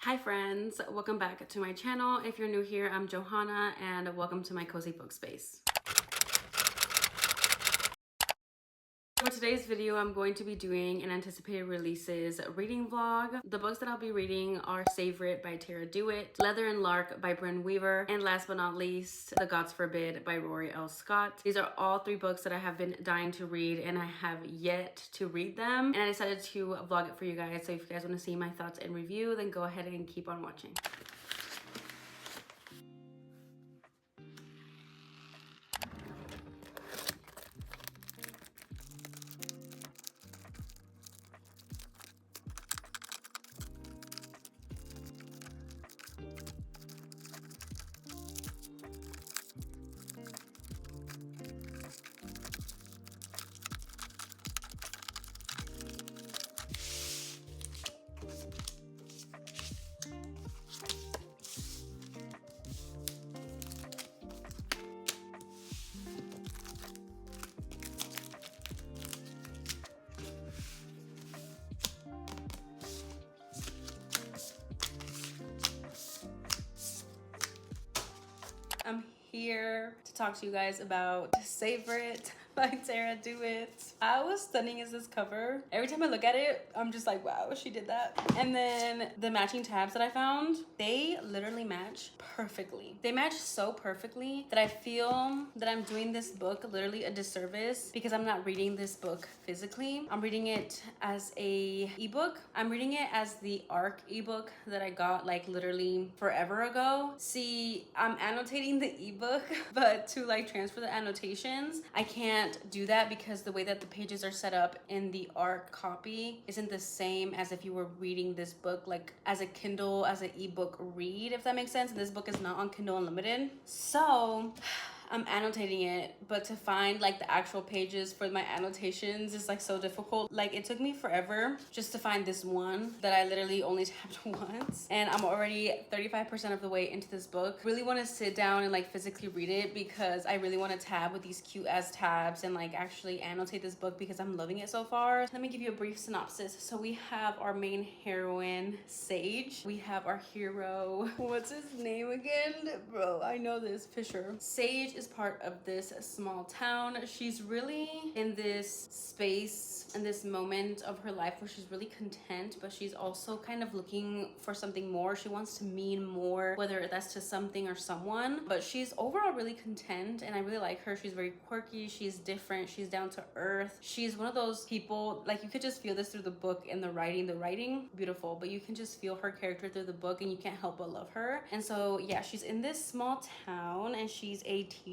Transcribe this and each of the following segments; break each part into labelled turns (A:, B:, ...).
A: Hi friends, welcome back to my channel. If you're new here, I'm Johanna and welcome to my cozy book space. For today's video, I'm going to be doing an anticipated releases reading vlog. The books that I'll be reading are Save It by Tara Dewitt, Leather and Lark by Bryn Weaver, and last but not least, The Gods Forbid by Rory L. Scott. These are all three books that I have been dying to read and I have yet to read them. And I decided to vlog it for you guys. So if you guys want to see my thoughts and review, then go ahead and keep on watching. I'm here to talk to you guys about Save It by Tara Dewitt. How stunning is this cover? Every time I look at it, I'm just like, wow, she did that. And then the matching tabs that I found, they literally match perfectly. They match so perfectly that I feel that I'm doing this book literally a disservice because I'm not reading this book physically. I'm reading it as a ebook. I'm reading it as the ARC ebook that I got like literally forever ago. See, I'm annotating the ebook, but to like transfer the annotations, I can't do that because the way that the pages are set up in the ARC copy isn't the same as if you were reading this book like as a Kindle, as an ebook read, if that makes sense. And this book is not on Kindle Unlimited. So I'm annotating it, but to find like the actual pages for my annotations is like so difficult. Like it took me forever just to find this one that I literally only tabbed once, and I'm already 35% of the way into this book. Really want to sit down and like physically read it because I really want to tab with these cute ass tabs and like actually annotate this book because I'm loving it so far. Let me give you a brief synopsis. So we have our main heroine, Sage. We have our hero, what's his name again? Bro, I know this, Fisher. Sage is part of this small town. She's really in this space, in this moment of her life where she's really content, but she's also kind of looking for something more. She wants to mean more, whether that's to something or someone, but she's overall really content and I really like her. She's very quirky, she's different, she's down to earth. She's one of those people, like you could just feel this through the book and the writing, beautiful, but you can just feel her character through the book and you can't help but love her. And so yeah, she's in this small town and she's a teacher.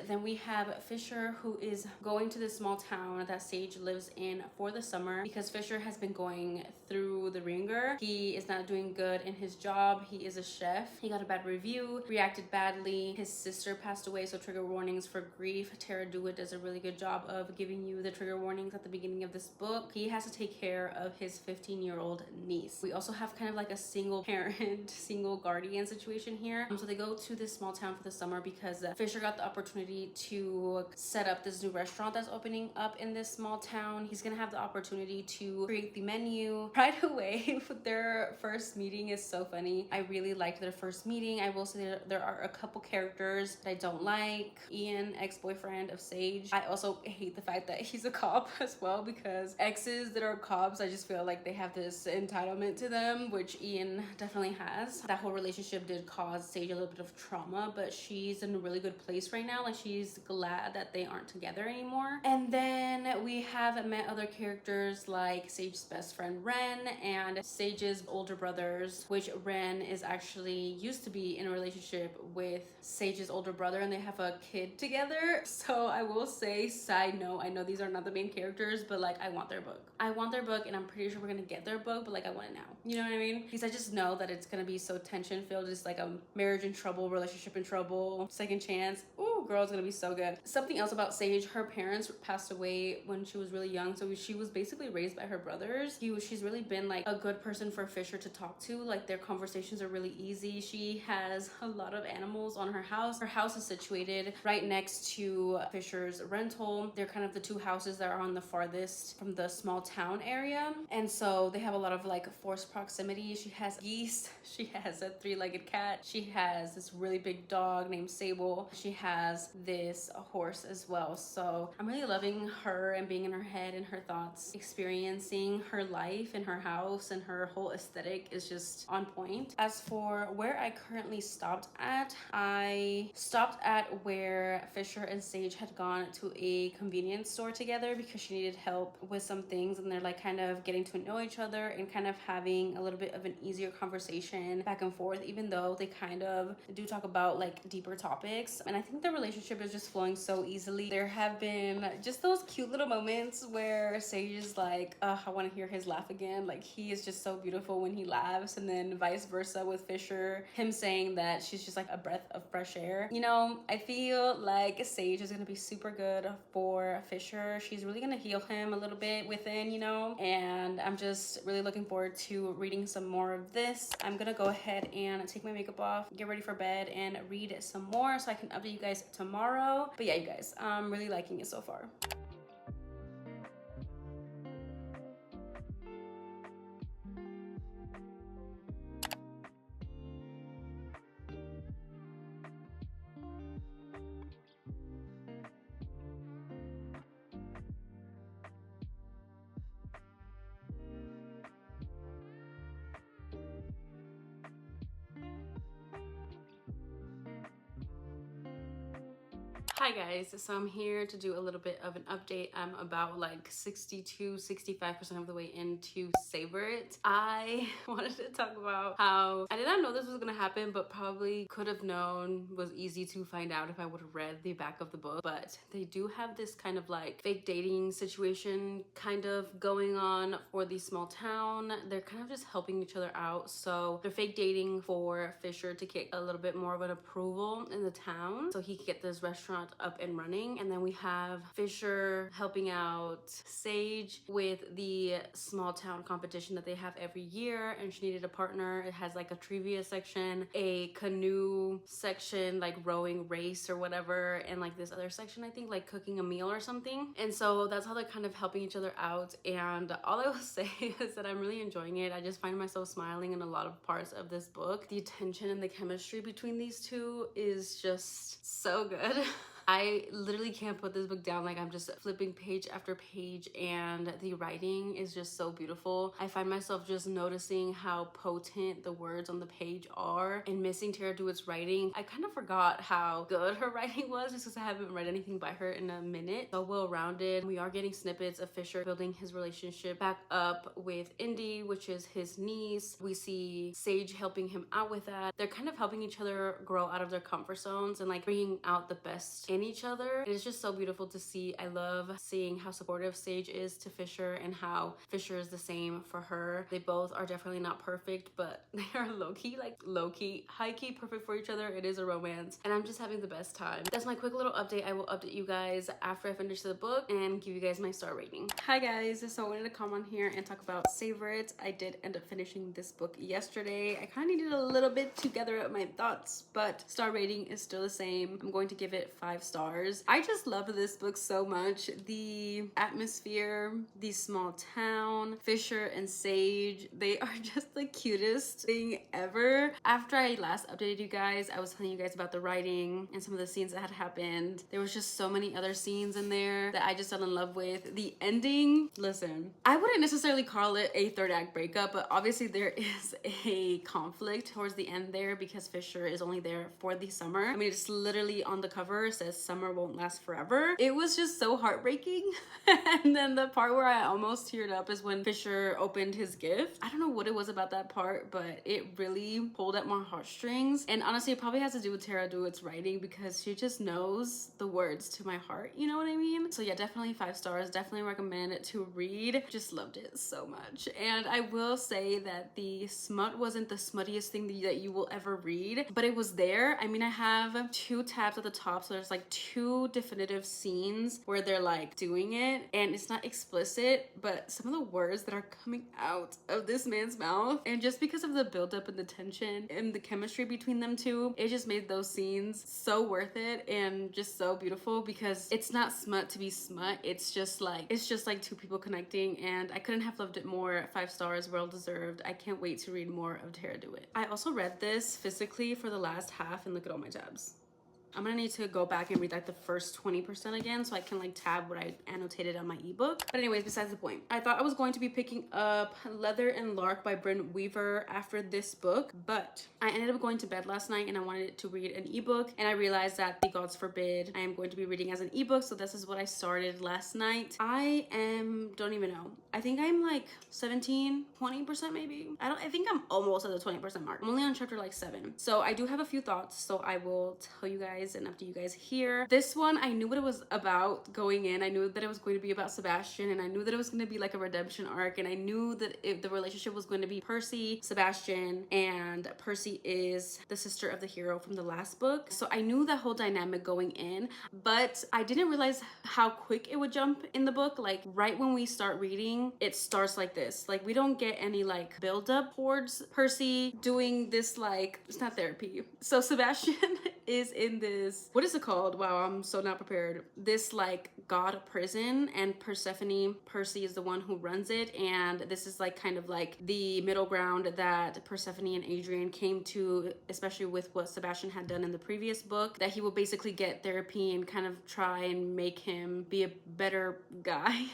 A: Then we have Fisher, who is going to this small town that Sage lives in for the summer because Fisher has been going through the ringer. He is not doing good in his job. He is a chef. He got a bad review, reacted badly. His sister passed away, so trigger warnings for grief. Tara Dewitt does a really good job of giving you the trigger warnings at the beginning of this book. He has to take care of his 15-year-old niece. We also have kind of like a single parent, single guardian situation here. So they go to this small town for the summer because Fisher got the opportunity to set up this new restaurant that's opening up in this small town. He's gonna have the opportunity to create the menu. Right away, their first meeting is so funny. I really liked their first meeting. I will say that there are a couple characters that I don't like. Ian, ex-boyfriend of Sage. I also hate the fact that he's a cop as well because exes that are cops, I just feel like they have this entitlement to them, which Ian definitely has. That whole relationship did cause Sage a little bit of trauma, but she's in a really good place right now. Like she's glad that they aren't together anymore. And then we have met other characters like Sage's best friend Ren and Sage's older brothers, which Ren is actually used to be in a relationship with Sage's older brother and they have a kid together. So I will say, side note, I know these are not the main characters, but like I want their book. I want their book and I'm pretty sure we're gonna get their book, but like I want it now. You know what I mean? Because I just know that it's gonna be so tension filled. It's like a marriage in trouble, relationship in trouble, second chance. Ooh. Woo, girl, it's gonna be so good. Something else about Sage, her parents passed away when she was really young, so she was basically raised by her brothers. She's really been like a good person for Fisher to talk to. Like their conversations are really easy. She has a lot of animals on her house. Her house is situated right next to Fisher's rental. They're kind of the two houses that are on the farthest from the small town area, and so they have a lot of like forced proximity. She has geese, she has a three-legged cat, she has this really big dog named Sable, she has this horse as well. So I'm really loving her and being in her head and her thoughts, experiencing her life in her house, and her whole aesthetic is just on point. As for where I currently stopped at, I stopped at where Fisher and Sage had gone to a convenience store together because she needed help with some things, and they're like kind of getting to know each other and kind of having a little bit of an easier conversation back and forth, even though they kind of do talk about like deeper topics. And I think the relationship is just flowing so easily. There have been just those cute little moments where Sage is like, I want to hear his laugh again. Like he is just so beautiful when he laughs, and then vice versa with Fisher, him saying that she's just like a breath of fresh air. You know, I feel like Sage is gonna be super good for Fisher. She's really gonna heal him a little bit within, you know, and I'm just really looking forward to reading some more of this. I'm gonna go ahead and take my makeup off, get ready for bed, and read some more so I can update you guys tomorrow. But yeah, you guys, I'm really liking it so far. Hi guys, so I'm here to do a little bit of an update. I'm about like 65% of the way into Savor It. I wanted to talk about how I did not know this was gonna happen, but probably could have known, was easy to find out if I would have read the back of the book. But they do have this kind of like fake dating situation kind of going on for the small town. They're kind of just helping each other out. So they're fake dating for Fisher to get a little bit more of an approval in the town so he can get this restaurant up and running. And then we have Fisher helping out Sage with the small town competition that they have every year, and she needed a partner. It has like a trivia section, a canoe section, like rowing race or whatever, and like this other section, I think like cooking a meal or something. And so that's how they're kind of helping each other out. And all I will say is that I'm really enjoying it. I just find myself smiling in a lot of parts of this book. The tension and the chemistry between these two is just so good. I literally can't put this book down. Like I'm just flipping page after page, and the writing is just so beautiful. I find myself just noticing how potent the words on the page are, and missing Tara Dewitt's writing. I kind of forgot how good her writing was just because I haven't read anything by her in a minute. So well-rounded. We are getting snippets of Fisher building his relationship back up with Indy, which is his niece. We see Sage helping him out with that. They're kind of helping each other grow out of their comfort zones and like bringing out the best in each other. It is just so beautiful to see. I love seeing how supportive Sage is to Fisher and how Fisher is the same for her. They both are definitely not perfect, but they are low-key, high-key perfect for each other. It is a romance, and I'm just having the best time. That's my quick little update. I will update you guys after I finish the book and give you guys my star rating. Hi guys, so I wanted to come on here and talk about Savor It. I did end up finishing this book yesterday. I kind of needed a little bit to gather up my thoughts, but star rating is still the same. I'm going to give it 5 stars. I just loved this book so much. The atmosphere, the small town, Fisher and Sage, they are just the cutest thing ever. After I last updated you guys, I was telling you guys about the writing and some of the scenes that had happened. There was just so many other scenes in there that I just fell in love with. The ending, listen, I wouldn't necessarily call it a third act breakup, but obviously there is a conflict towards the end there because Fisher is only there for the summer. I mean, it's literally on the cover, says summer won't last forever. It was just so heartbreaking. And then the part where I almost teared up is when Fisher opened his gift. I don't know what it was about that part, but it really pulled at my heartstrings. And honestly, it probably has to do with Tara Dewitt's writing because she just knows the words to my heart, you know what I mean? So yeah, definitely 5 stars. Definitely recommend it to read. Just loved it so much. And I will say that the smut wasn't the smuttiest thing that you will ever read, but it was there. I mean, I have 2 tabs at the top, so there's like like 2 definitive scenes where they're like doing it, and it's not explicit, but some of the words that are coming out of this man's mouth, and just because of the buildup and the tension and the chemistry between them two, it just made those scenes so worth it and just so beautiful, because it's not smut to be smut. It's just like 2 people connecting, and I couldn't have loved it more. 5 stars, well deserved. I can't wait to read more of Tara Dewitt. I also read this physically for the last half, and look at all my tabs. I'm gonna need to go back and read like the first 20% again so I can like tab what I annotated on my ebook. But anyways, besides the point, I thought I was going to be picking up Leather and Lark by Bryn Weaver after this book, but I ended up going to bed last night and I wanted to read an ebook, and I realized that the gods forbid I am going to be reading as an ebook, so this is what I started last night. Don't even know. I think I'm like 17, 20% maybe. I think I'm almost at the 20% mark. I'm only on chapter like 7. So I do have a few thoughts, so I will tell you guys and after you guys hear. This one, I knew what it was about going in. I knew that it was going to be about Sebastian, and I knew that it was going to be like a redemption arc, and I knew that the relationship was going to be Percy, Sebastian, and Percy is the sister of the hero from the last book. So I knew that whole dynamic going in, but I didn't realize how quick it would jump in the book. Like right when we start reading, it starts like this. Like we don't get any like build up towards Percy doing this, like it's not therapy. So Sebastian is in this, what is it called? Wow, I'm so not prepared. This like god prison, and Percy is the one who runs it, and this is like kind of like the middle ground that Persephone and Adrian came to, especially with what Sebastian had done in the previous book, that he will basically get therapy and kind of try and make him be a better guy.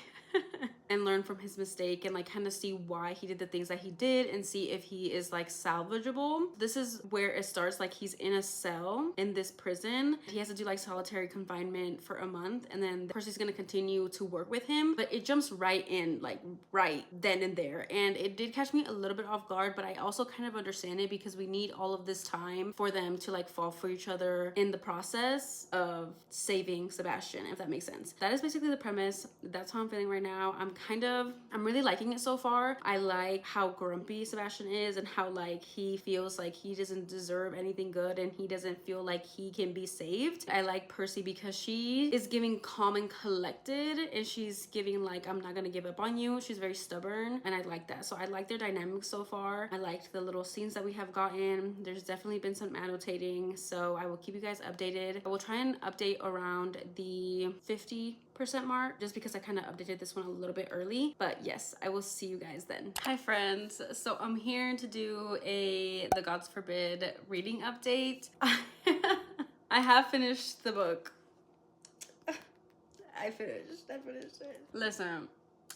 A: And learn from his mistake and like kind of see why he did the things that he did and see if he is like salvageable. This is where it starts. Like he's in a cell in this prison. He has to do like solitary confinement for a month, and then Percy's gonna continue to work with him, but it jumps right in, like right then and there, and it did catch me a little bit off guard, but I also kind of understand it because we need all of this time for them to like fall for each other in the process of saving Sebastian, if that makes sense. That is basically the premise. That's how I'm feeling right now. I'm really liking it so far. I like how grumpy Sebastian is and how like he feels like he doesn't deserve anything good and he doesn't feel like he can be saved. I like Percy because she is giving calm and collected, and she's giving like, I'm not gonna give up on you. She's very stubborn, and I like that. So I like their dynamics so far. I liked the little scenes that we have gotten. There's definitely been some annotating, so I will keep you guys updated. I will try and update around the 50% mark just because I kind of updated this one a little bit early. But yes, I will see you guys then. Hi friends, so I'm here to do a The Gods Forbid reading update. I have finished the book. I finished it. Listen,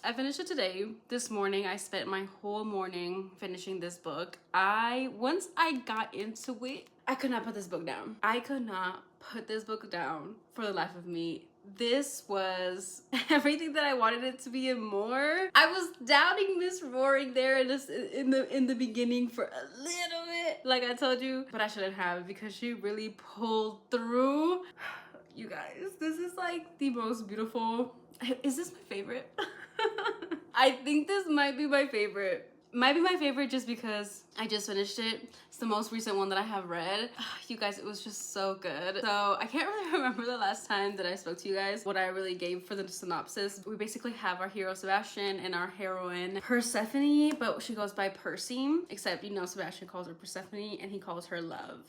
A: I finished it today. This morning, I spent my whole morning finishing this book. Once I got into it, I could not put this book down. I could not put this book down for the life of me. This was everything that I wanted it to be and more. I was doubting Miss Roaring there in the beginning for a little bit, like I told you, but I shouldn't have, because she really pulled through. You guys, this is like the most beautiful. Is this my favorite? I think this might be my favorite. Might be my favorite just because I just finished it. It's the most recent one that I have read. You guys, it was just so good. So I can't really remember the last time that I spoke to you guys what I really gave for the synopsis. We basically have our hero Sebastian and our heroine Persephone, but she goes by Percy, except you know Sebastian calls her Persephone and he calls her Love.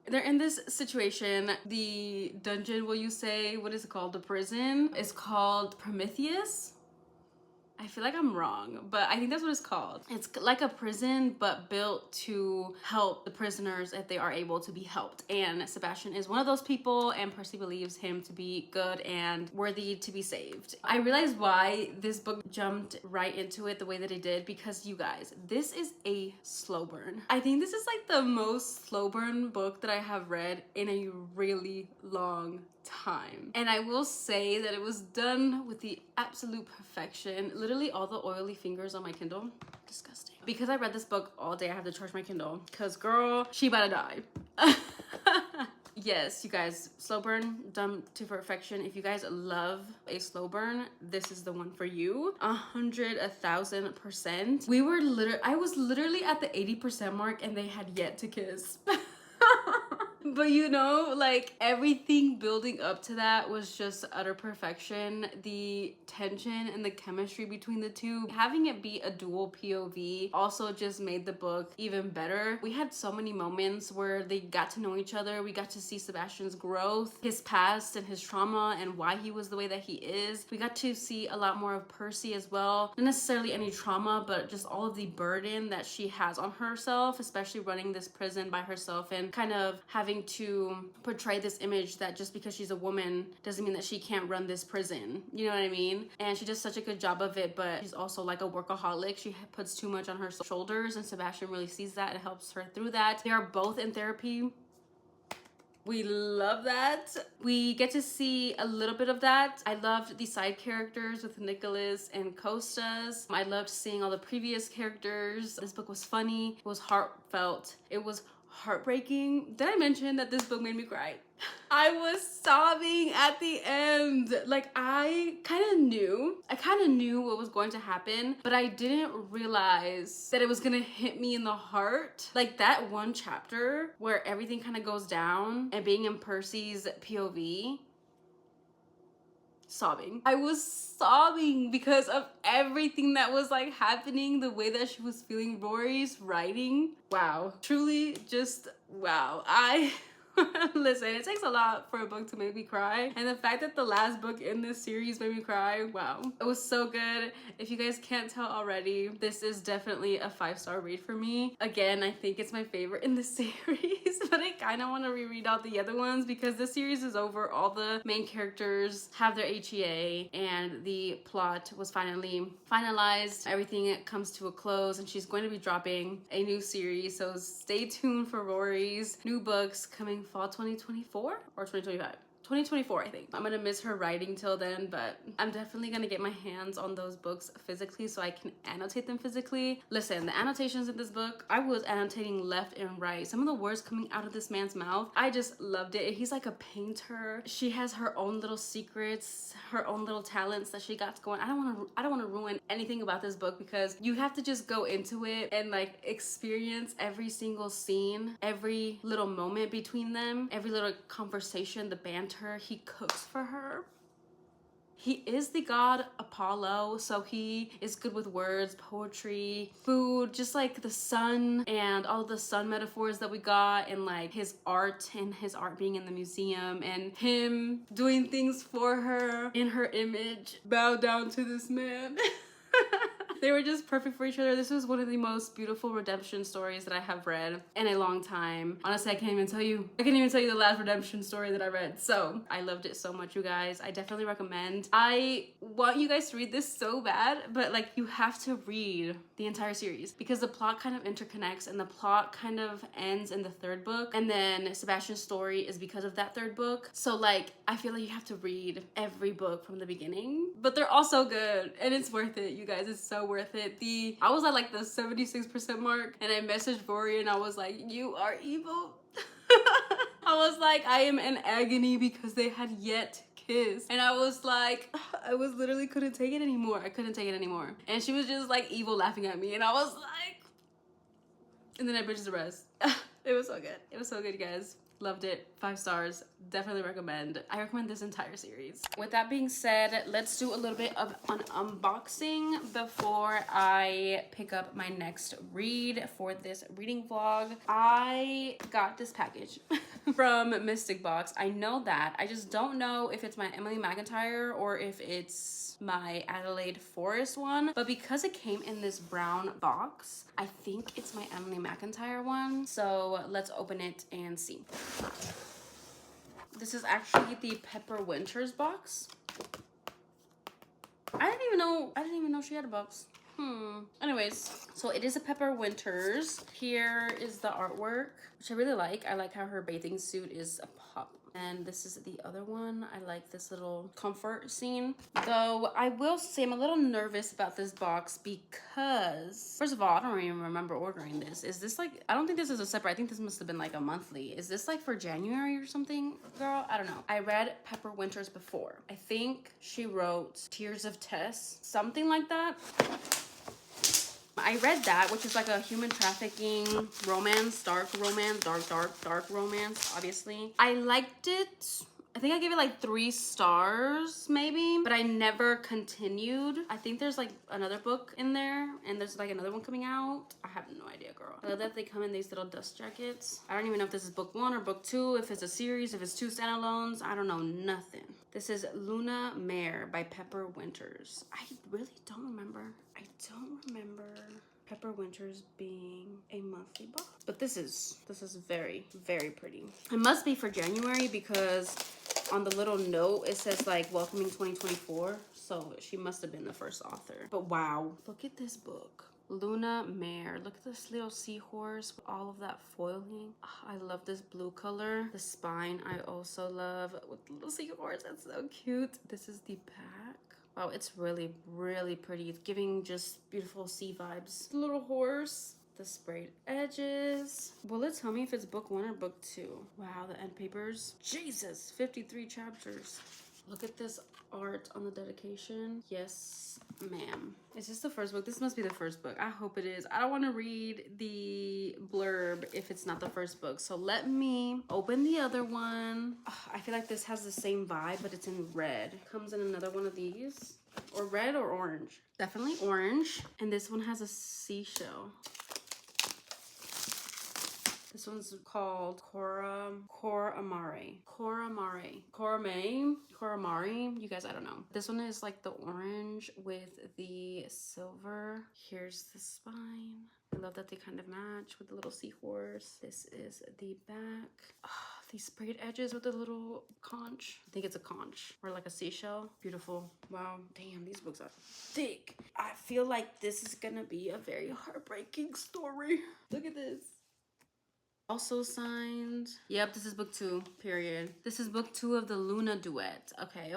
A: They're in this situation. The dungeon, will you say, what is it called? The prison is called Prometheus. I feel like I'm wrong, but I think that's what it's called. It's like a prison, but built to help the prisoners if they are able to be helped. And Sebastian is one of those people, and Percy believes him to be good and worthy to be saved. I realized why this book jumped right into it the way that it did, because you guys, this is a slow burn. I think this is like the most slow burn book that I have read in a really long time, and I will say that it was done with the absolute perfection. Literally all the oily fingers on my Kindle, disgusting. Because I read this book all day, I have to charge my Kindle because girl, she about to die. Yes, you guys, slow burn done to perfection. If you guys love a slow burn, this is the one for you. 1,000%. I was literally at the 80% mark and they had yet to kiss. But you know, like everything building up to that was just utter perfection. The tension and the chemistry between the two, having it be a dual POV also just made the book even better. We had so many moments where they got to know each other. We got to see Sebastian's growth, his past and his trauma, and why he was the way that he is. We got to see a lot more of Percy as well. Not necessarily any trauma, but just all of the burden that she has on herself, especially running this prison by herself and kind of having to portray this image that just because she's a woman doesn't mean that she can't run this prison. You know what I mean? And she does such a good job of it, but she's also like a workaholic. She puts too much on her shoulders, and Sebastian really sees that and helps her through that. They are both in therapy. We love that. We get to see a little bit of that. I loved the side characters with Nicholas and Costas. I loved seeing all the previous characters. This book was funny. It was heartfelt. It was heartbreaking. Did I mention that this book made me cry? I was sobbing at the end. Like I kind of knew what was going to happen, but I didn't realize that it was gonna hit me in the heart. Like that one chapter where everything kind of goes down and being in Percy's POV, sobbing. I was sobbing because of everything that was like happening, the way that she was feeling. Rory's writing, wow, truly just wow. Listen, it takes a lot for a book to make me cry, and the fact that the last book in this series made me cry, wow, it was so good. If you guys can't tell already, this is definitely a 5-star read for me. Again, I think it's my favorite in the series, but I kind of want to reread all the other ones because this series is over. All the main characters have their HEA and the plot was finally finalized. Everything comes to a close, and she's going to be dropping a new series, so stay tuned for Rory's new books coming fall 2024 or 2025. 2024, I think. I'm gonna miss her writing till then, but I'm definitely gonna get my hands on those books physically so I can annotate them physically. Listen, the annotations in this book, I was annotating left and right. Some of the words coming out of this man's mouth, I just loved it. He's like a painter. She has her own little secrets, her own little talents that she got going. I don't want to ruin anything about this book because you have to just go into it and like experience every single scene, every little moment between them, every little conversation, the banter. He cooks for her. He is the god Apollo, so he is good with words, poetry, food, just like the sun and all the sun metaphors that we got, and like his art and his art being in the museum and him doing things for her in her image. Bow down to this man. They were just perfect for each other. This was one of the most beautiful redemption stories that I have read in a long time. Honestly, I can't even tell you the last redemption story that I read. So I loved it so much, you guys. I definitely recommend. I want you guys to read this so bad, but like you have to read the entire series because the plot kind of interconnects and the plot kind of ends in the third book. And then Sebastian's story is because of that third book. So like, I feel like you have to read every book from the beginning, but they're all so good and it's worth it, you guys. It's so worth it. I was at like the 76% mark and I messaged Rory and I was like, you are evil. I was like, I am in agony because they had yet kissed. And I was like, I was literally couldn't take it anymore. I couldn't take it anymore. And she was just like evil laughing at me and I was like, and then I binged the rest. It was so good. It was so good, you guys. Loved it. 5 stars. Definitely recommend. I recommend this entire series. With that being said, let's do a little bit of an unboxing before I pick up my next read for this reading vlog. I got this package from Mystic Box. I know that. I just don't know if it's my Emily McIntyre or if it's my Adelaide Forest one, but because it came in this brown box, I think it's my Emily McIntyre one. So let's open it and see. This is actually the Pepper Winters box. I didn't even know she had a box. Anyways, so it is a Pepper Winters. Here is the artwork, which I really like. I like how her bathing suit is a pop. And this is the other one. I like this little comfort scene. Though I will say I'm a little nervous about this box because, first of all, I don't even remember ordering this. Is this like, I don't think this is a separate, I think this must have been like a monthly. Is this like for January or something, girl? I don't know. I read Pepper Winters before. I think she wrote Tears of Tess, something like that. I read that, which is like a human trafficking romance, dark romance, dark romance, obviously. I liked it. I think I gave it like 3 stars maybe, but I never continued. I think there's like another book in there and there's like another one coming out. I have no idea, girl. I love that they come in these little dust jackets. I don't even know if this is book 1 or book 2, if it's a series, if it's 2 standalones. I don't know nothing. This is Luna Mare by Pepper Winters. I really don't remember. Pepper Winters being a monthly box, but this is very, very pretty. It must be for January because on the little note it says like welcoming 2024, so she must have been the first author. But wow, look at this book, Luna Mare. Look at this little seahorse with all of that foiling. Oh, I love this blue color. The spine I also love with the little seahorse. That's so cute. This is the back. Wow, it's really, really pretty. It's giving just beautiful sea vibes. The little horse, the sprayed edges. Will it tell me if it's book 1 or book 2? Wow, the end papers. Jesus, 53 chapters. Look at this art on the dedication. Yes, ma'am. Is this the first book? This must be the first book. I hope it is. I don't want to read the blurb if it's not the first book. So let me open the other one. Oh, I feel like this has the same vibe, but it's in red. Comes in another one of these. Or red or orange. Definitely orange. And this one has a seashell. This one's called Coramare. You guys, I don't know. This one is like the orange with the silver. Here's the spine. I love that they kind of match with the little seahorse. This is the back. Oh, these sprayed edges with the little conch. I think it's a conch or like a seashell. Beautiful. Wow. Damn, these books are thick. I feel like this is gonna be a very heartbreaking story. Look at this. Also signed. Yep, this is book 2, period. This is book 2 of the Luna duet. Okay.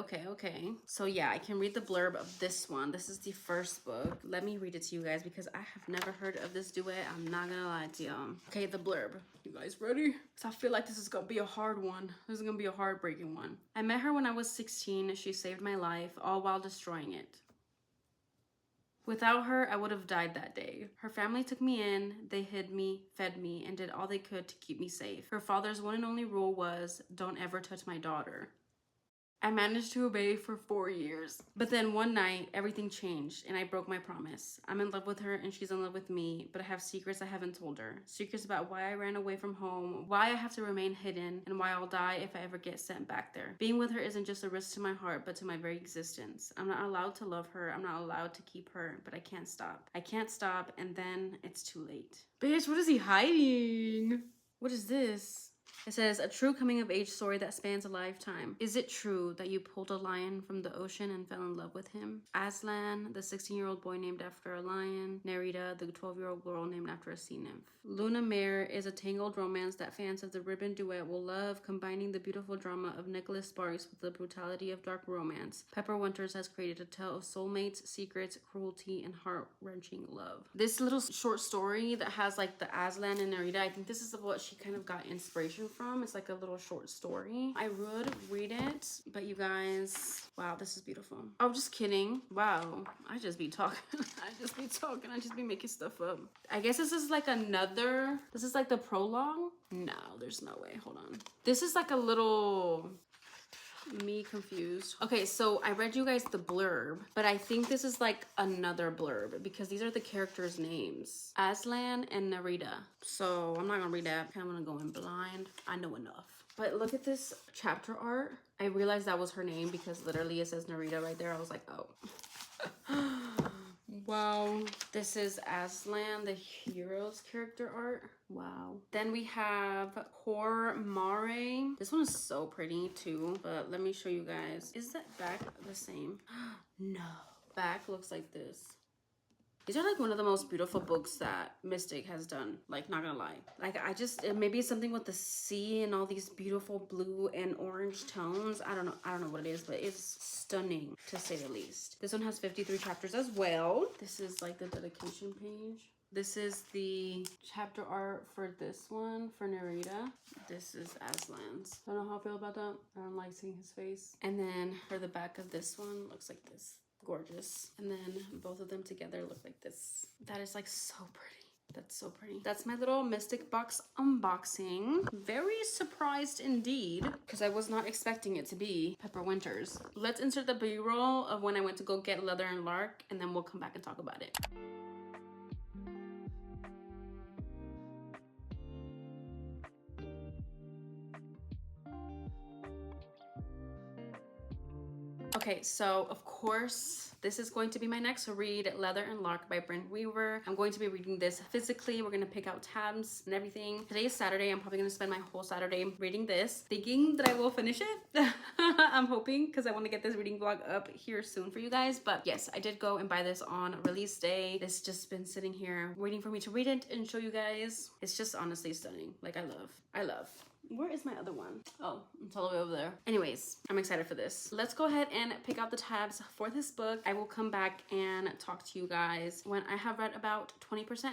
A: So yeah, I can read the blurb of this one. This is the first book. Let me read it to you guys because I have never heard of this duet. I'm not gonna lie to y'all. Okay, the blurb. You guys ready? Because I feel like this is gonna be a hard one. This is gonna be a heartbreaking one. I met her when I was 16. She saved my life, all while destroying it. Without her, I would have died that day. Her family took me in, they hid me, fed me, and did all they could to keep me safe. Her father's one and only rule was, don't ever touch my daughter. I managed to obey for 4 years. But then one night, everything changed and I broke my promise. I'm in love with her and she's in love with me, but I have secrets I haven't told her. Secrets about why I ran away from home, why I have to remain hidden, and why I'll die if I ever get sent back there. Being with her isn't just a risk to my heart, but to my very existence. I'm not allowed to love her. I'm not allowed to keep her, but I can't stop. I can't stop, and then it's too late. Bitch, what is he hiding? What is this? It says, a true coming-of-age story that spans a lifetime. Is it true that you pulled a lion from the ocean and fell in love with him? Aslan, the 16-year-old boy named after a lion. Nerida, the 12-year-old girl named after a sea nymph. Luna Mare is a tangled romance that fans of the Ribbon duet will love, combining the beautiful drama of Nicholas Sparks with the brutality of dark romance. Pepper Winters has created a tale of soulmates, secrets, cruelty, and heart-wrenching love. This little short story that has like the Aslan and Nerida, I think this is what she kind of got inspiration from. It's like a little short story. I would read it, but you guys, wow, this is beautiful. Oh, just kidding. Wow, I just be talking. I just be making stuff up. I guess this is like another, this is like the prologue. No, there's no way. Hold on. This is like a little, me confused. Okay, so I read you guys the blurb, but I think this is like another blurb because these are the characters' names. Aslan and Nerida. So I'm not gonna read that. I'm gonna go in blind. I know enough. But look at this chapter art. I realized that was her name because literally it says Nerida right there. I was like, oh. Wow. This is Aslan, the hero's character art. Wow. Then we have Coramare. This one is so pretty too, but let me show you guys. Is that back the same? No. Back looks like this. These are like one of the most beautiful books that Mystic has done. Like, not gonna lie. Like, maybe it's something with the sea and all these beautiful blue and orange tones. I don't know what it is, but it's stunning to say the least. This one has 53 chapters as well. This is like the dedication page. This is the chapter art for this one, for Nerida. This is Aslan's. Don't know how I feel about that. I don't like seeing his face. And then for the back of this one, looks like this. gorgeous. And then both of them together look like this. That is like so pretty. That's so pretty. That's my little Mystic Box unboxing. Very surprised indeed, because I was not expecting it to be Pepper Winters. Let's insert the B-roll of when I went to go get Leather and Lark, and then we'll come back and talk about it. Okay, so of course, this is going to be my next read, Leather and Lark by Brent Weaver. I'm going to be reading this physically. We're gonna pick out tabs and everything. Today is Saturday. I'm probably gonna spend my whole Saturday reading this, thinking that I will finish it. I'm hoping, because I want to get this reading vlog up here soon for you guys. But yes, I did go and buy this on release day. It's just been sitting here waiting for me to read it and show you guys. It's just honestly stunning. Like, I love. Where is my other one? Oh, it's all the way over there. Anyways, I'm excited for this. Let's go ahead and pick out the tabs for this book. I will come back and talk to you guys when I have read about 20%.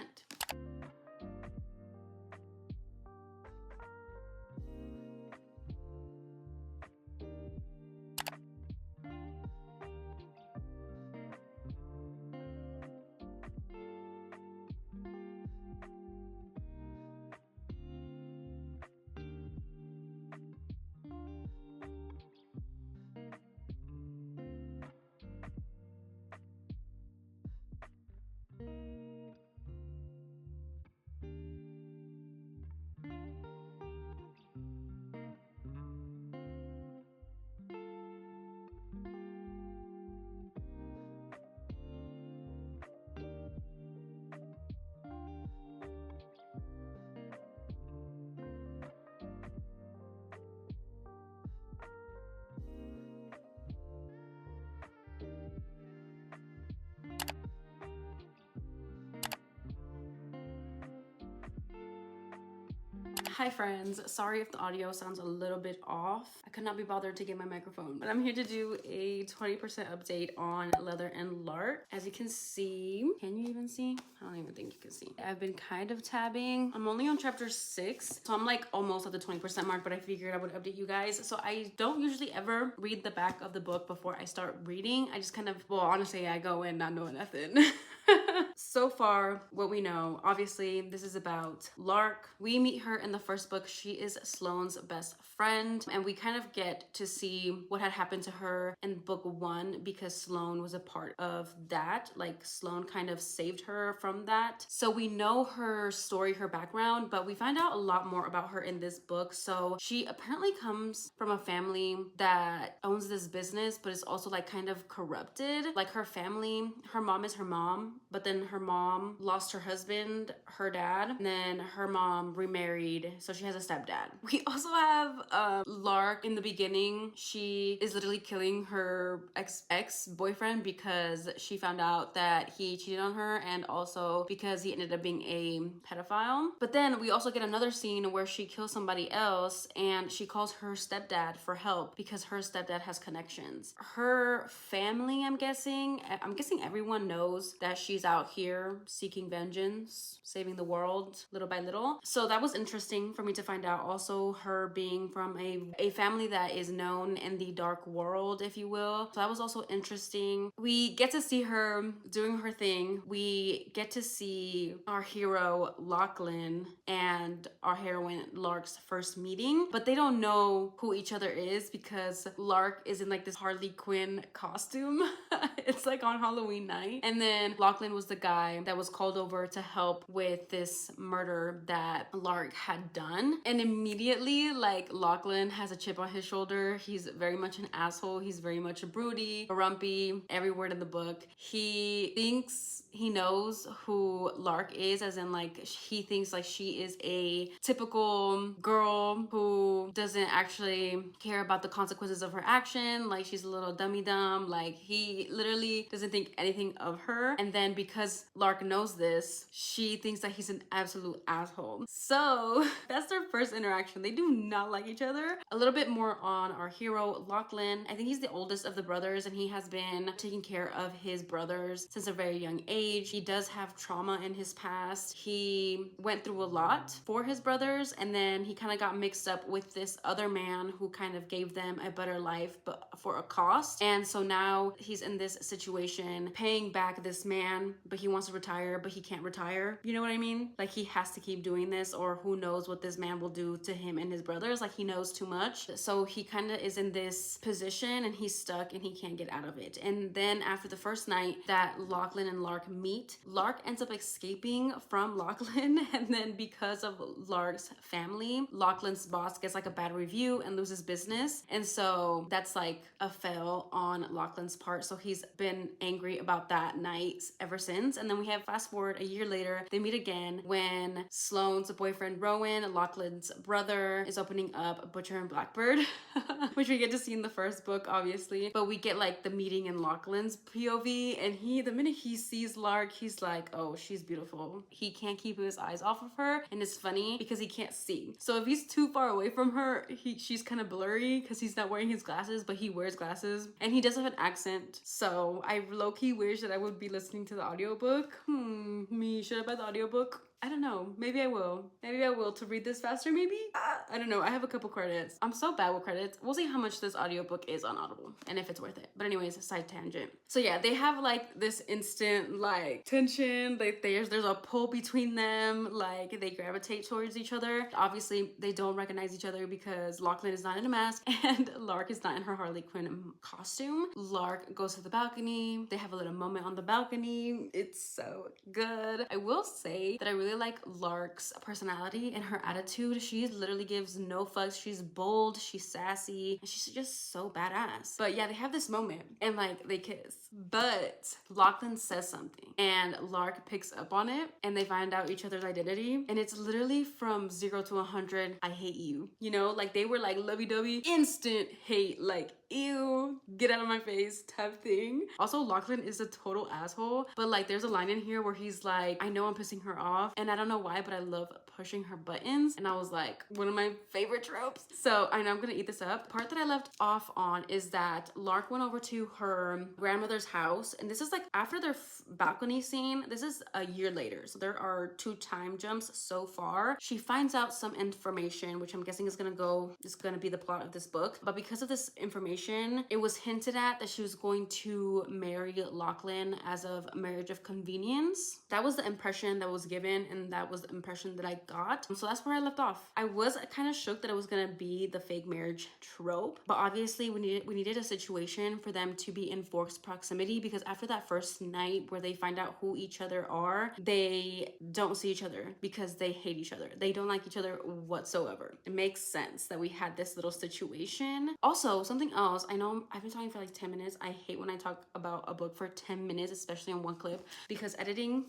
A: Hi friends, sorry if the audio sounds a little bit off. I could not be bothered to get my microphone, but I'm here to do a 20% update on Leather and Lark. As you can see, can you even see? I don't even think you can see. I've been kind of tabbing. I'm only on chapter 6, so I'm like almost at the 20% mark, but I figured I would update you guys. So I don't usually ever read the back of the book before I start reading. I just kind of, well, honestly, I go in not knowing nothing. So far, what we know, obviously, this is about Lark. We meet her in the first book. She is Sloane's best friend, and we kind of get to see what had happened to her in book 1 because Sloane was a part of that. Like, Sloane kind of saved her from that. So we know her story, her background, but we find out a lot more about her in this book. So she apparently comes from a family that owns this business, but is also like kind of corrupted. Like, her family, her mom is her mom, but then her mom lost her husband, her dad, and then her mom remarried, so she has a stepdad. We also have Lark in the beginning. She is literally killing her ex-boyfriend because she found out that he cheated on her, and also because he ended up being a pedophile. But then we also get another scene where she kills somebody else and she calls her stepdad for help because her stepdad has connections. Her family, I'm guessing everyone knows that she's out here seeking vengeance, saving the world little by little. So that was interesting for me to find out. Also, her being from a family that is known in the dark world, if you will. So that was also interesting. We get to see her doing her thing. We get to see our hero Lachlan and our heroine Lark's first meeting, but they don't know who each other is because Lark is in like this Harley Quinn costume. It's like on Halloween night. And then Lachlan was the guy that was called over to help with this murder that Lark had done. And immediately, like, Lachlan has a chip on his shoulder. He's very much an asshole. He's very much a broody, grumpy, every word in the book. He thinks he knows who Lark is, as in like he thinks like she is a typical girl who doesn't actually care about the consequences of her action. Like, she's a little dummy dumb. Like, he literally doesn't think anything of her. And then because Lark knows this, she thinks that he's an absolute asshole. So that's their first interaction. They do not like each other. A little bit more on our hero, Lachlan. I think he's the oldest of the brothers, and he has been taking care of his brothers since a very young age. He does have trauma in his past. He went through a lot for his brothers, and then he kind of got mixed up with this other man who kind of gave them a better life, but for a cost. And so now he's in in this situation paying back this man, but he wants to retire, but he can't retire. You know what I mean? Like he has to keep doing this, or who knows what this man will do to him and his brothers. Like he knows too much. So he kind of is in this position and he's stuck and he can't get out of it. And then after the first night that Lachlan and Lark meet, Lark ends up escaping from Lachlan. And then because of Lark's family, Lachlan's boss gets like a bad review and loses business. And so that's like a fail on Lachlan's part. So he's been angry about that night ever since. And then we have fast forward a year later, they meet again when Sloane's boyfriend Rowan, Lachlan's brother, is opening up Butcher and Blackbird, which we get to see in the first book, obviously. But we get like the meeting in Lachlan's POV, and the minute he sees Lark, he's like, oh, she's beautiful. He can't keep his eyes off of her, and it's funny because he can't see. So if he's too far away from her, she's kind of blurry because he's not wearing his glasses, but he wears glasses, and he does have an accent. So I low-key wish that I would be listening to the audiobook. Should I buy the audiobook? I don't know. Maybe I will. Maybe I will to read this faster, maybe? I don't know. I have a couple credits. I'm so bad with credits. We'll see how much this audiobook is on Audible and if it's worth it. But anyways, side tangent. So yeah, they have like this instant like tension. There's a pull between them. Like they gravitate towards each other. Obviously, they don't recognize each other because Lachlan is not in a mask and Lark is not in her Harley Quinn costume. Lark goes to the balcony. They have a little moment on the balcony. It's so good. I will say that I really like Lark's personality and her attitude. She literally gives no fucks. She's bold, she's sassy, and she's just so badass. But yeah, they have this moment and like they kiss. But Lachlan says something and Lark picks up on it and they find out each other's identity. And it's literally from 0 to 100, I hate you. You know, like they were like lovey-dovey, instant hate, like ew, get out of my face type thing. Also, Lachlan is a total asshole, but like there's a line in here where he's like, I know I'm pissing her off and I don't know why, but I love pushing her buttons. And I was like, one of my favorite tropes. So I know I'm gonna eat this up. The part that I left off on is that Lark went over to her grandmother's house, and this is like after their balcony scene. This is a year later, so there are 2 time jumps so far. She finds out some information, which I'm guessing is gonna be the plot of this book. But because of this information, it was hinted at that she was going to marry Lachlan as of marriage of convenience. That was the impression that was given, and that was the impression that I got. So that's where I left off. I was kind of shook that it was gonna be the fake marriage trope, but obviously we needed a situation for them to be in forced proximity, because after that first night where they find out who each other are, they don't see each other because they hate each other. They don't like each other whatsoever. It makes sense that we had this little situation. Also, something else, I know I've been talking for like 10 minutes. I hate when I talk about a book for 10 minutes, especially on one clip, because editing.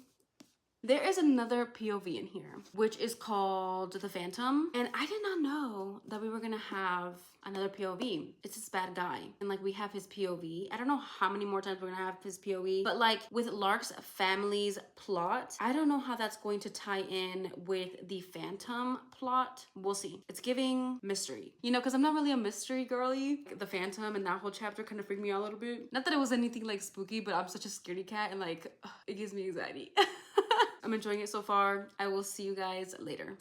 A: There is another POV in here, which is called The Phantom. And I did not know that we were gonna have another POV. It's this bad guy. And like we have his POV. I don't know how many more times we're gonna have his POV, but like with Lark's family's plot, I don't know how that's going to tie in with the Phantom plot. We'll see. It's giving mystery. You know, because I'm not really a mystery girly. The Phantom and that whole chapter kind of freaked me out a little bit. Not that it was anything like spooky, but I'm such a scaredy cat and like, it gives me anxiety. I'm enjoying it so far. I will see you guys later.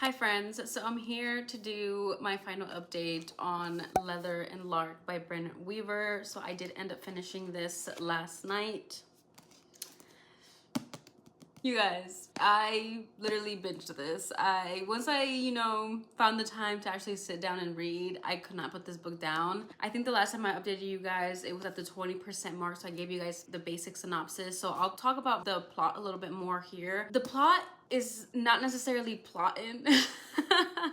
A: Hi friends, so I'm here to do my final update on Leather and Lark by Bryn Weaver. So I did end up finishing this last night. You guys, I literally binged this. Once I, you know, found the time to actually sit down and read, I could not put this book down. I think the last time I updated you guys, it was at the 20% mark, so I gave you guys the basic synopsis. So I'll talk about the plot a little bit more here. The plot is not necessarily plotting.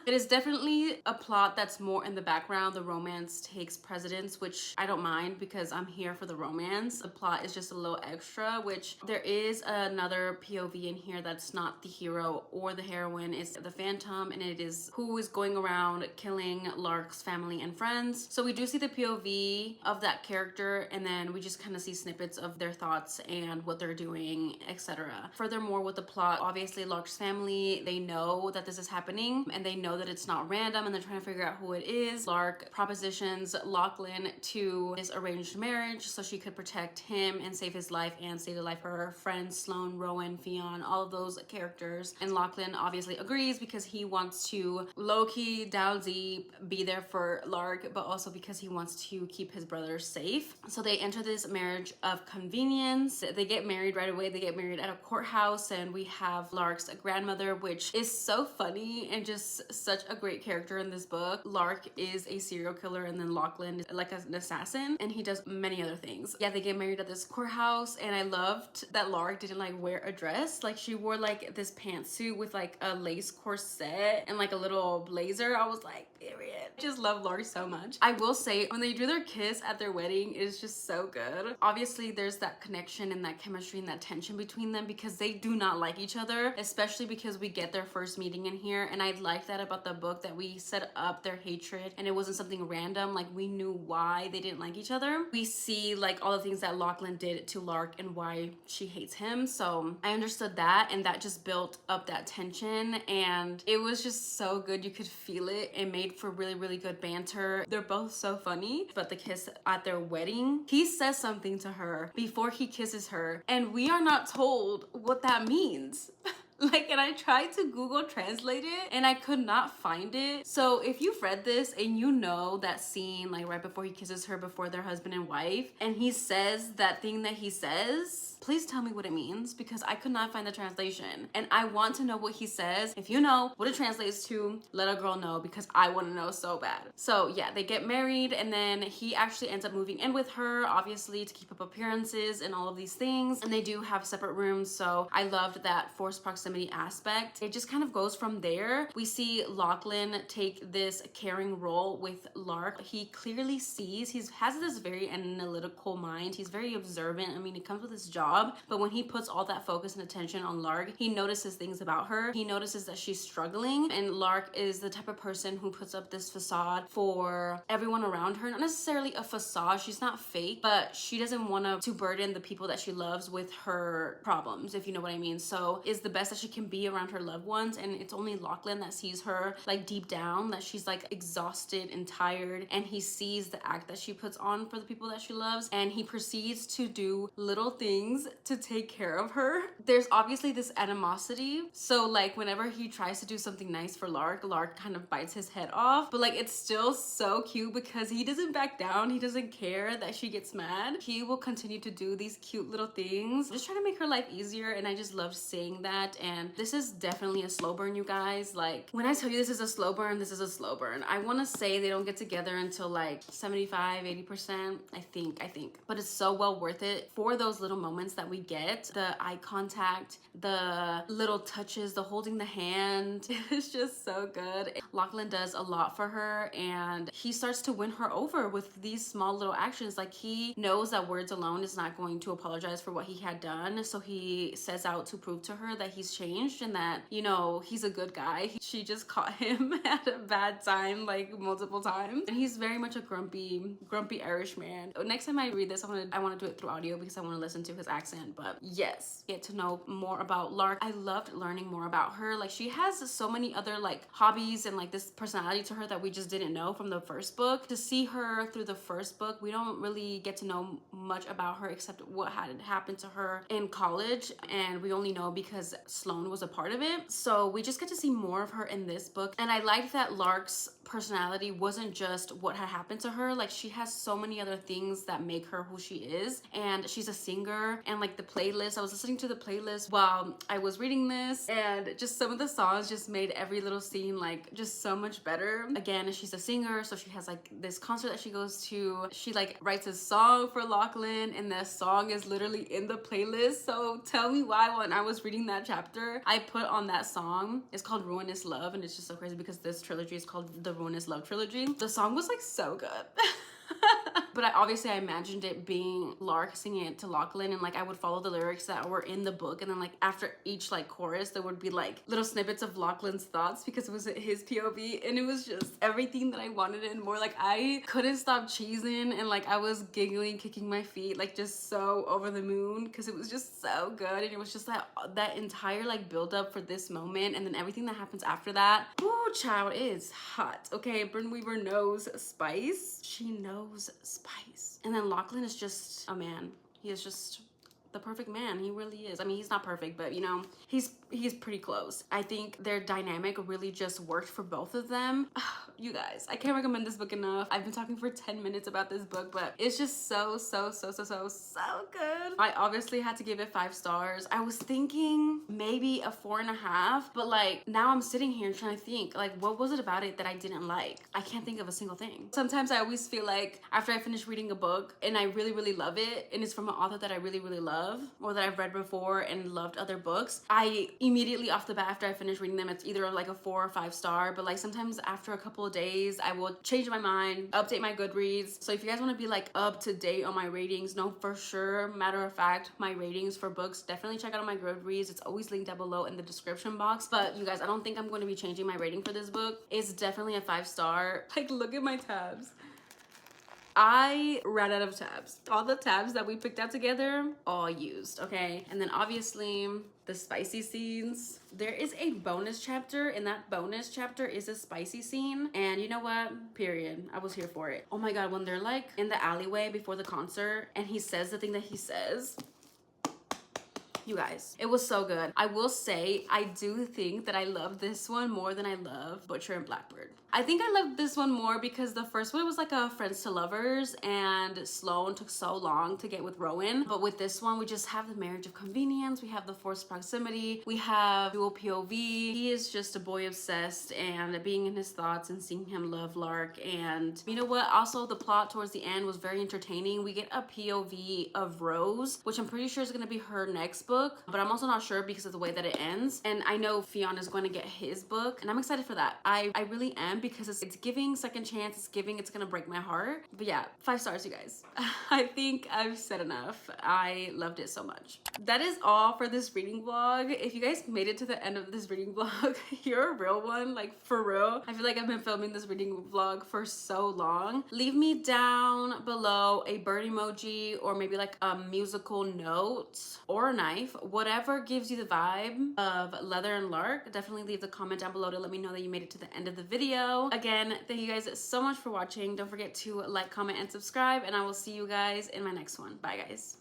A: It is definitely a plot that's more in the background. The romance takes precedence, which I don't mind because I'm here for the romance. The plot is just a little extra, which there is another POV in here that's not the hero or the heroine. It's the Phantom, and it is who is going around killing Lark's family and friends. So we do see the POV of that character, and then we just kind of see snippets of their thoughts and what they're doing, etc. Furthermore, with the plot, obviously Lark's family, they know that this is happening, and they know that it's not random and they're trying to figure out who it is. Lark propositions Lachlan to this arranged marriage so she could protect him and save his life and save the life of her friends Sloane, Rowan, Fionn, all of those characters. And Lachlan obviously agrees because he wants to low-key, down deep, be there for Lark, but also because he wants to keep his brother safe. So they enter this marriage of convenience. They get married right away. They get married at a courthouse, and we have Lark's grandmother, which is so funny and just such a great character in this book. Lark is a serial killer, and then Lachlan is like an assassin, and he does many other things. Yeah, they get married at this courthouse, and I loved that Lark didn't like wear a dress. Like, she wore like this pantsuit with like a lace corset and like a little blazer. I was like, period. Just love Lark so much. I will say, when they do their kiss at their wedding, it is just so good. Obviously, there's that connection and that chemistry and that tension between them because they do not like each other, especially because we get their first meeting in here. And I like that about the book, that we set up their hatred and it wasn't something random. Like, we knew why they didn't like each other. We see like all the things that Lachlan did to Lark and why she hates him. So I understood that, and that just built up that tension, and it was just so good. You could feel it. It made for really, really good banter. They're both so funny. But the kiss at their wedding, he says something to her before he kisses her, and we are not told what that means. Like, and I tried to Google translate it and I could not find it. So if you've read this and you know that scene, like right before he kisses her, before they're husband and wife, and he says that thing that he says, please tell me what it means, because I could not find the translation and I want to know what he says. If you know what it translates to, let a girl know, because I want to know so bad. So yeah, they get married, and then he actually ends up moving in with her, obviously to keep up appearances and all of these things. And they do have separate rooms. So I loved that forced proximity aspect. It just kind of goes from there. We see Lachlan take this caring role with Lark. He clearly sees, he has this very analytical mind. He's very observant. I mean, it comes with his job, but when he puts all that focus and attention on Lark, he notices things about her. He notices that she's struggling, and Lark is the type of person who puts up this facade for everyone around her. Not necessarily a facade, she's not fake, but she doesn't want to burden the people that she loves with her problems, if you know what I mean. So is the best that she can be around her loved ones, and it's only Lachlan that sees her like deep down, that she's like exhausted and tired, and he sees the act that she puts on for the people that she loves, and he proceeds to do little things to take care of her. There's obviously this animosity, so like whenever he tries to do something nice for Lark, Lark kind of bites his head off, but like it's still so cute because he doesn't back down. He doesn't care that she gets mad. He will continue to do these cute little things, just trying to make her life easier, and I just love seeing that. And this is definitely a slow burn, you guys. Like, when I tell you this is a slow burn, this is a slow burn. I want to say they don't get together until like 75-80%, I think, but it's so well worth it for those little moments that we get, the eye contact, the little touches, the holding the hand. It's just so good. Lachlan does a lot for her, and he starts to win her over with these small little actions. Like, he knows that words alone is not going to apologize for what he had done, so he sets out to prove to her that he's changed and that, you know, he's a good guy. She just caught him at a bad time like multiple times, and he's very much a grumpy Irish man. Next time I read this, I want to do it through audio because I want to listen to his accent. But yes, get to know more about Lark. I loved learning more about her. Like, she has so many other like hobbies and like this personality to her that we just didn't know from the first book. To see her through the first book, we don't really get to know much about her except what had happened to her in college, and we only know because Sloane was a part of it. So we just get to see more of her in this book, and I like that Lark's personality wasn't just what had happened to her. Like, she has so many other things that make her who she is, and she's a singer. And like the playlist, I was listening to the playlist while I was reading this, and just some of the songs just made every little scene like just so much better. Again, she's a singer, so she has like this concert that she goes to. She like writes a song for Lachlan, and the song is literally in the playlist. So tell me why when I was reading that chapter I put on that song. It's called Ruinous Love, and it's just so crazy because this trilogy is called the Ruinous Love trilogy. The song was like so good. But I imagined it being Lark singing it to Lachlan, and like I would follow the lyrics that were in the book, and then like after each like chorus there would be like little snippets of Lachlan's thoughts because it was his POV, and it was just everything that I wanted and more. Like I couldn't stop cheesing, and like I was giggling, kicking my feet, like just so over the moon because it was just so good. And it was just that entire like build up for this moment, and then everything that happens after that. Ooh, child, is hot. Okay, Bryn Weaver knows spice. She knows spice. And then Lachlan is just a man. He is just the perfect man. He really is. I mean, he's not perfect, but you know, he's pretty close. I think their dynamic really just worked for both of them. You guys, I can't recommend this book enough. I've been talking for 10 minutes about this book, but it's just so good. I obviously had to give it 5 stars. I was thinking maybe a 4.5, but like now I'm sitting here trying to think like what was it about it that I didn't like? I can't think of a single thing. Sometimes I always feel like after I finish reading a book and I really love it, and it's from an author that I really love or that I've read before and loved other books, I immediately off the bat after I finish reading them, it's either like a 4 or 5 star. But like sometimes after a couple of days I will change my mind, update my Goodreads. So if you guys want to be like up to date on my ratings, no, for sure, matter of fact, my ratings for books, definitely check out on my Goodreads. It's always linked down below in the description box. But you guys, I don't think I'm going to be changing my rating for this book. It's definitely a 5 star. Like look at my tabs. I ran out of tabs. All the tabs that we picked out together, all used, okay? And then obviously the spicy scenes. There is a bonus chapter, and that bonus chapter is a spicy scene. And you know what? Period. I was here for it. Oh my God, when they're like in the alleyway before the concert and he says the thing that he says, you guys, it was so good. I will say, I do think that I love this one more than I love Butcher and Blackbird. I think I loved this one more because the first one was like a friends to lovers, and Sloane took so long to get with Rowan. But with this one, we just have the marriage of convenience. We have the forced proximity. We have dual POV. He is just a boy obsessed and being in his thoughts and seeing him love Lark. And you know what? Also, the plot towards the end was very entertaining. We get a POV of Rose, which I'm pretty sure is going to be her next book, but I'm also not sure because of the way that it ends. And I know Fionn is going to get his book, and I'm excited for that. I really am, because it's giving second chance. It's gonna break my heart. But yeah, 5 stars, you guys. I think I've said enough. I loved it so much. That is all for this reading vlog. If you guys made it to the end of this reading vlog, you're a real one, like for real. I feel like I've been filming this reading vlog for so long. Leave me down below a bird emoji, or maybe like a musical note or a knife, whatever gives you the vibe of Leather and Lark. Definitely leave the comment down below to let me know that you made it to the end of the video. Again, thank you guys so much for watching. Don't forget to like, comment, and subscribe, and I will see you guys in my next one. Bye, guys.